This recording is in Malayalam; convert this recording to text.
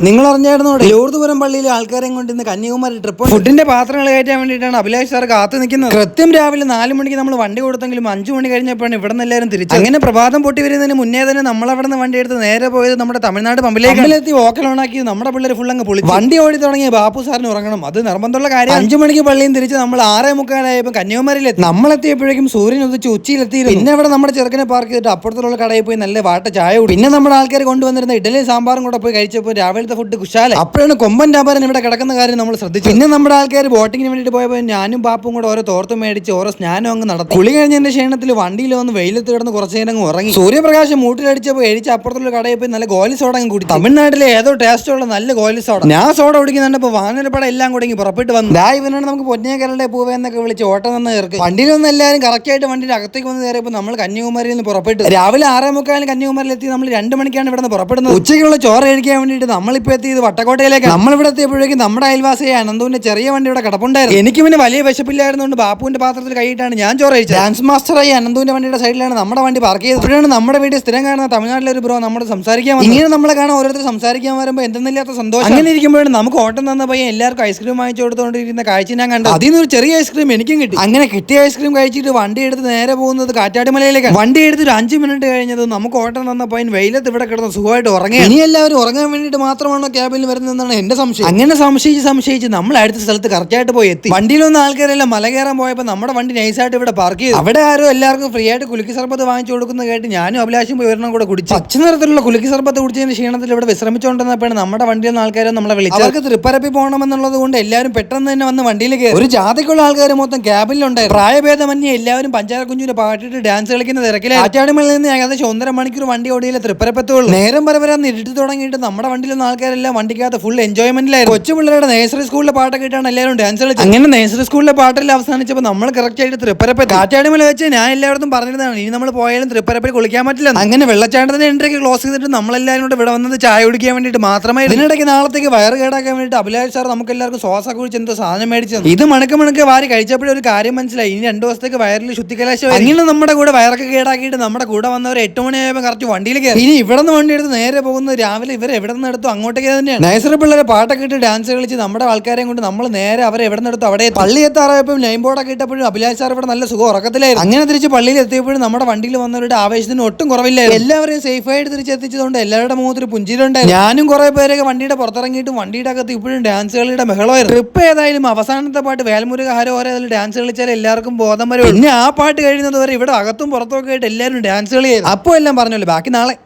നിങ്ങൾ അറിഞ്ഞായിരുന്നു ലൂർദുപുരം പള്ളിയിൽ ആൾക്കാരെ കൊണ്ട് ഇന്ന് കന്യാകുമാരി ട്രിപ്പ് ഫുഡിന്റെ പാത്രങ്ങൾ കയറ്റാൻ വേണ്ടിയിട്ടാണ് അഭിലാഷ് സാർ കാത്തു നിൽക്കുന്നത്. കൃത്യം രാവിലെ 4 മണിക്ക് നമ്മൾ വണ്ടി കൊടുത്തെങ്കിലും 5 മണി കഴിഞ്ഞപ്പോഴാണ് ഇവിടെ നിന്ന് എല്ലാവരും തിരിച്ചു. അങ്ങനെ പ്രഭാതം പൊട്ടി വരുന്നതിന് മുന്നേ തന്നെ നമ്മൾ അവിടെ നിന്ന് വണ്ടി എടുത്ത് നേരെ പോയത് നമ്മുടെ തമിഴ്നാട് പമ്പിലേക്ക് ഓക്കൽ ഓണാക്കി നമ്മുടെ പിള്ളേർ ഫുൾ അങ്ങ് പൊളി. വണ്ടി ഓടി തുടങ്ങിയ ബാപ്പു സാറിന് ഉറങ്ങണം, അത് നിർബന്ധമുള്ള കാര്യം. 5 മണിക്ക് പള്ളിയും തിരിച്ച് നമ്മൾ 6:45 കന്യാകുമാരിയിലെത്തി. നമ്മളെത്തിയപ്പോഴേക്കും സൂര്യൻ ഉദിച്ച് ഉച്ചയിലെത്തി. പിന്നെ അവിടെ നമ്മുടെ ചെറുക്കനെ പാർക്ക് ചെയ്തിട്ട് അപ്പുറത്തുള്ള കടയിൽ പോയി നല്ല വാട്ട ചായ കുടി. പിന്നെ നമ്മുടെ ആൾക്കാർ കൊണ്ടുവന്നിരുന്ന ഇഡലിയും സാമ്പാറും കൂടെ പോയി കഴിച്ചപ്പോൾ രാവിലത്തെ ഫുഡ് കുശാല. അപ്പോഴാണ് കൊമ്പൻ വ്യാപാരം ഇവിടെ കിടക്കുന്ന കാര്യം നമ്മൾ ശ്രദ്ധിച്ചു. പിന്നെ നമ്മുടെ ആൾക്കാർ ബോട്ടിങ്ങിന് വേണ്ടിയിട്ട് പോയപ്പോൾ ഞാനും ബാപ്പും കൂടെ ഓരോ തോർത്തും മേടിച്ച് ഓരോ സ്നാനം അങ്ങ് നടത്തി. കുളി കഴിഞ്ഞതിന്റെ ക്ഷീണത്തിൽ വണ്ടിയിൽ വന്ന് വെയിലത്ത് കിടന്ന് കുറച്ചു നേരം അങ്ങ് ഉറങ്ങി. സൂര്യപ്രകാശം മൂട്ടിലടിച്ചപ്പോൾ എഴിച്ച് അപ്പുറത്തുള്ള കടയിൽ പോയി നല്ല ഗോലി സോഡ അങ്ങ് കൂടി. തമിഴ്നാട്ടിലെ ഏതോ ടേസ്റ്റുള്ള നല്ല ഗോലി സോഡ. ഞാൻ സോഡ കുടിക്കുന്നുണ്ടപ്പോൾ വാനരപ്പട എല്ലാം കൂടി പുറപ്പെട്ട് വന്നു. ഇവനാണ് നമുക്ക് പൊന്നേക്കരയുടെ പൂവ എന്നൊക്കെ വിളിച്ച് ഓട്ടം നിന്ന് കയറി. വണ്ടിയിൽ നിന്ന് എല്ലാവരും കറക്റ്റായിട്ട് വണ്ടിയുടെ അകത്തേക്ക് വന്ന് കയറിയപ്പോൾ നമ്മൾ കന്യാകുമാരിയിൽ നിന്ന് പുറപ്പെട്ടു. രാവിലെ 6:45 കന്യാകുമാരിയിൽ എത്തി. നമ്മൾ 2 മണിക്കാണ് ഇവിടെ നിന്ന് പുറപ്പെടുന്നത്. ഉച്ചയ്ക്കുള്ള ചോറ് കഴിക്കാൻ വേണ്ടിയിട്ട് നമ്മളിപ്പോൾ എത്തിയത് വട്ടക്കോട്ടയിലേക്ക്. നമ്മളിവിടെ എത്തിയപ്പോഴേക്കും നമ്മുടെ അയൽവാസിയെ അനന്തുവിന്റെ ചെറിയ വണ്ടി ഇവിടെ കിടപ്പുണ്ടായിരുന്നു. എനിക്ക് പിന്നെ വലിയ വിശപ്പില്ലായിരുന്നുകൊണ്ട് ബാപ്പുവിന്റെ പാത്രത്തിൽ കൈയിട്ടാണ് ഞാൻ ചോറ് കഴിച്ചത്. ഡാൻസ് മാസ്റ്ററായി അനന്തുവിന്റെ വണ്ടിയുടെ സൈഡിലാണ് നമ്മുടെ വണ്ടി പാർക്ക് ചെയ്തത്. ഇപ്പോഴാണ് നമ്മുടെ വീട്ടിൽ സ്ഥിരം കാണുന്ന തമിഴ്നാട്ടിലെ ഒരു ബ്രോ നമ്മുടെ സംസാരിക്കാൻ വന്നു. ഇങ്ങനെ നമ്മളെ കാണാൻ ഓരോരുത്തർ സംസാരിക്കാൻ വരുമ്പോൾ എന്തെന്നില്ലാത്ത സന്തോഷം. അങ്ങനെ ഇരിക്കുമ്പോഴാണ് നമുക്ക് ഓട്ടം തന്ന പയ്യൻ എല്ലാവർക്കും ഐസ്ക്രീം വാങ്ങിച്ചു കൊടുത്തുകൊണ്ടിരിക്കുന്ന കാഴ്ച ഞാൻ കണ്ടു. അതിൽ നിന്ന് ഒരു ചെറിയ ഐസ്ക്രീം എനിക്കും കിട്ടി. അങ്ങനെ കിട്ടിയ ഐസ്ക്രീം കഴിച്ചിട്ട് വണ്ടി എടുത്ത് നേരെ പോകുന്നത് കാറ്റാടിമലയിലേക്ക്. വണ്ടി എടുത്ത് 5 മിനിറ്റ് കഴിഞ്ഞത് നമുക്ക് ഓട്ടം തന്ന പയ്യൻ വെയിലത്ത് ഇവിടെ കിടന്ന് സുഖമായിട്ട് ഉറങ്ങി. ഇനി എല്ലാവരും ഉറങ്ങാൻ വേണ്ടിയിട്ട് മാത്രമാണോ ക്യാബിൽ വരുന്നതെന്നാണ് എന്റെ സംശയം. അങ്ങനെ സംശയിച്ച് നമ്മൾ അടുത്ത സ്ഥലത്ത് കറക്റ്റായിട്ട് പോയി എത്തി. വണ്ടിയിലൊന്നും ആൾക്കാരെല്ലാം മല കയറാൻ പോയപ്പോൾ നമ്മുടെ വണ്ടി നൈസായിട്ട് ഇവിടെ പാർക്ക് ചെയ്തു. അവിടെ ആരോ എല്ലാവർക്കും ഫ്രീ ആയിട്ട് കുലുക്കി സർബത്ത് വാങ്ങിച്ചു കൊടുക്കുന്നത് കേട്ട് ഞാനും അഭിലാഷും പോയി ഒരെണ്ണം കൂടെ കുടിച്ചു. പച്ച നിറത്തിലുള്ള കുലുക്കി സർബത്ത് കുടിച്ചതിന് ക്ഷീണത്തിൽ ഇവിടെ വിശ്രമിച്ചുകൊണ്ടിരുന്നപ്പോഴാണ് നമ്മുടെ വണ്ടിയിൽ നിന്ന് ആൾക്കാരെ നമ്മളെ വിളിച്ചു. അവർക്ക് തൃപ്പരപ്പി പോകണമെന്നുള്ളത് കൊണ്ട് എല്ലാവരും പെട്ടെന്ന് തന്നെ വന്ന് വണ്ടിയിൽ കയറി. ഒരു ജാതിക്കുള്ള ആൾക്കാർ മൊത്തം ക്യാബിലുണ്ടായിരുന്നു. പ്രായഭേദമന്യേ എല്ലാവരും പഞ്ചാര കുഞ്ഞിന്റെ പാട്ടിട്ട് ഡാൻസ് കളിക്കുന്ന തിരക്കിലാണ്. കാറ്റാടിമലയിൽ നിന്ന് ഏകദേശം 1.5 മണിക്കൂർ വണ്ടി ഓടിയില്ല തൃപ്പരപ്പത്തുള്ളൂ. നേരം വരവരാന്ന് ഇരുട്ടി തുടങ്ങിയിട്ട് നമ്മുടെ വണ്ടിയിലുള്ള ആൾക്കാരെല്ലാം വണ്ടിക്കകത്ത് ഫുൾ എൻജോയ്മെന്റിലായിരുന്നു. കൊച്ചു പിള്ളേരുടെ നേഴ്സറി സ്കൂളിലെ പാട്ടൊക്കെ ഇട്ടാണ് എല്ലാവരും ഡാൻസ് കളിച്ചത്. അങ്ങനെ നേഴ്സറി സ്കൂളിലെ പാട്ടെല്ലാം അവസാനിച്ചപ്പോൾ നമ്മൾ കറക്റ്റ് ആയിട്ട് തൃപ്പരപ്പത്ത് കാറ്റാടിമല വെച്ച് ഞാൻ എല്ലായിടത്തും പറഞ്ഞിരുന്നതാണ് ഇനി നമ്മൾ പോയാലും തൃപ്പരപ്പിൽ കുളിക്കാൻ പറ്റില്ല. അങ്ങനെ വെള്ളച്ചാട്ടത്തിന്റെ എൻട്രിക്ക് ക്ലോസ് ചെയ്തിട്ട് നമ്മളെല്ലാവരും കൂടെ ഇവിടെ വന്നത് ചായ കുടിക്കാൻ വേണ്ടിയിട്ട് മാത്രമേ. ഇതിനിടയ്ക്ക് നാളത്തേക്ക് വയറ് കേടാക്കാൻ വേണ്ടിയിട്ട് അഭിലാഷ് സാർ നമുക്ക് എല്ലാവർക്കും ശ്വാസം കുഴിച്ച് എന്തോ സാധനം മേടിച്ചത്. ഇത് മണക്ക് വാരി കഴിച്ചപ്പോഴും ഒരു കാര്യം മനസ്സിലായി, ഇനി 2 ദിവസത്തേക്ക് വയറിൽ ശുദ്ധികലാശം. അങ്ങനെ നമ്മുടെ കൂടെ വയറൊക്കെ കേടാക്കിയിട്ട് നമ്മുടെ കൂടെ വന്നവർ 8 മണിയായപ്പോൾ കറക്റ്റ് വണ്ടിയിൽ കയറി. ഇനി ഇവിടെ നിന്ന് വണ്ടി എടുത്ത് നേരെ പോകുന്നത് രാവിലെ ഇവർ എവിടെ നിന്ന് എടുത്തു അങ്ങോട്ടേക്ക് തന്നെയാണ്. നഴ്സറി പിള്ളേരെ പാട്ടൊക്കെ ഇട്ട് ഡാൻസ് കളിച്ച് നമ്മുടെ ആൾക്കാരെയും കൊണ്ട് നമ്മൾ നേരെ അവരെ എവിടെ നിന്ന് എടുത്തു അവിടെ പള്ളി എത്താറായപ്പോൾ ലൈൻ ബോർഡൊക്കെ ഇട്ടപ്പോഴും അഭിലാഷ് സാർ ഇവിടെ നല്ല സുഖം ഉറക്കത്തിലായിരുന്നു. അങ്ങനെ തിരിച്ച് പള്ളിയിൽ എത്തിയപ്പോഴും നമ്മുടെ വണ്ടിയിൽ വന്നവരുടെ ആവേശത്തിന് ഒട്ടും കുറവില്ലായിരുന്നു. എല്ലാവരെയും സേഫായിട്ട് തിരിച്ചെത്തിച്ചതുകൊണ്ട് എല്ലാവരുടെ മുഖത്തൊരു പുഞ്ചിരിയുണ്ടായിരുന്നു. ഞാനും കുറെ പേരൊക്കെ വണ്ടിയുടെ പുറത്തിറങ്ങിയിട്ടും വണ്ടിയുടെ അകത്ത് ഇപ്പോഴും ഡാൻസ് കളിയുടെ ബഹളമായിരുന്നു. ട്രിപ്പ് ഏതായാലും അവസാനത്തെ പാട്ട് വേൽമുരുക ഹരോ ഓരോ ഡാൻസ് കളിച്ചാൽ എല്ലാവർക്കും ബോധം വരും. പിന്നെ ആ പാട്ട് കഴിയുന്നത് വരെ ഇവിടെ അകത്തും പുറത്തും ഒക്കെ ആയിട്ട് എല്ലാവരും ഡാൻസ് കളിയായിരുന്നു. അപ്പോൾ എല്ലാം പറഞ്ഞല്ലോ, ബാക്കി നാളെ.